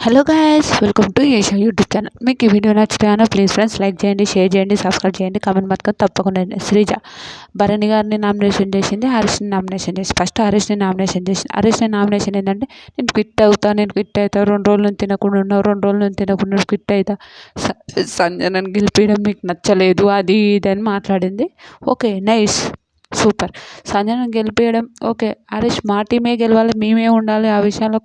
Hello guys, welcome to Asia YouTube channel. మీకు ఈ video నచ్చితే ప్లీజ్ ఫ్రెండ్స్ లైక్ చేయండి, షేర్ చేయండి, సబ్స్క్రైబ్ చేయండి, కామెంట్ మాత్రం తప్పకుండా శ్రీజ భరణి గారిని నామినేషన్ చేసింది, హరీష్ని నామినేషన్ చేసి ఫస్ట్ హరీష్ని నామినేషన్ చేసింది. హరీష్ని నామినేషన్ ఏంటంటే నేను క్విట్ అవుతా 2 రోజుల నుంచి తినకుండా ఉన్నావు, 2 రోజుల నుంచి తినకుండా క్విట్ అవుతా, సంజనని గెలిపించడం మీకు నచ్చలేదు అది ఇది అని మాట్లాడింది. Okay, nice, super. సంజనని గెలిపించడం ఓకే, హరీష్ మా టీమే గెలవాలి, మేమే ఉండాలి, ఆ విషయంలో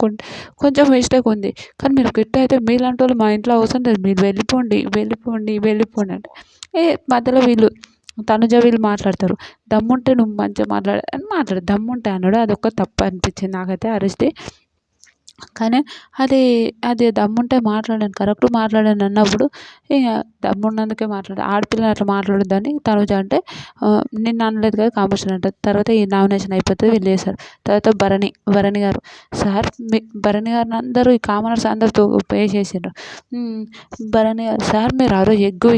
కొంచెం మిస్టేక్ ఉంది. కానీ మీరు క్విట్ అయితే మీలాంటి వాళ్ళు మా ఇంట్లో అవసరం లేదు, మీరు వెళ్ళిపోండి వెళ్ళిపోండి వెళ్ళిపోండి అంటే మధ్యలో వీళ్ళు తనుజ వీళ్ళు మాట్లాడతారు. దమ్ముంటే నువ్వు మంచిగా దమ్ముంటే అన్నాడు. అదొక తప్పు అనిపించింది నాకైతే హరీష్ది. కానీ అది దమ్ముంటే మాట్లాడాను, కరెక్ట్ మాట్లాడాను అన్నప్పుడు ఇక దమ్మున్నందుకే ఆడపిల్లని అట్లా మాట్లాడొద్దని తనుజ అంటే నిన్ను అనలేదు కదా కాంపిటీషన్ అంటారు. తర్వాత ఈ నామినేషన్ అయిపోతుంది, వీళ్ళు చేస్తారు. తర్వాత భరణి గారు సార్ భరణి గారిని అందరూ ఈ కామనర్స్ అందరితో పే చేసిండ్రు. భరణి గారు సార్ మీరు ఆ రోజు ఎగ్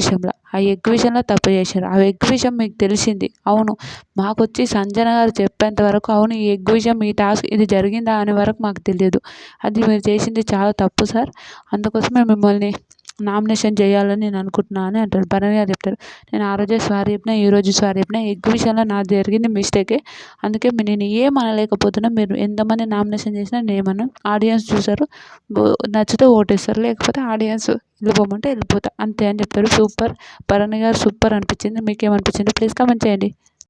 విషయంలో తప్పు చేశారు. ఆ ఎగ్ విషయం మీకు తెలిసింది అవును, మాకు వచ్చి సంజన గారు చెప్పేంత వరకు అవును ఈ ఎగ్ విషయం ఈ టాస్క్ ఇది జరిగిందా అనే వరకు మాకు తెలియదు. అది మీరు చేసింది చాలా తప్పు సార్, అందుకోసమే మిమ్మల్ని నామినేషన్ చేయాలని నేను అనుకుంటున్నాను అని అంటారు. భరణి గారు చెప్తారు, నేను ఆ రోజే సారీ చెప్పిన, ఈరోజు సారీ చెప్పిన, ఎగ్ విషయంలో నాది జరిగింది మిస్టేకే, అందుకే నేను ఏం అనలేకపోతున్నా. మీరు ఎంతమంది నామినేషన్ చేసినా నేను ఏమన్నా, ఆడియన్స్ చూసారు, నచ్చితే ఓటేస్తారు, లేకపోతే ఆడియన్స్ వెళ్ళిపోమంటే వెళ్ళిపోతా అంతే అని చెప్తారు. సూపర్, భరణి గారు సూపర్ అనిపించింది. మీకేమనిపించింది ప్లీజ్ కామెంట్ చేయండి.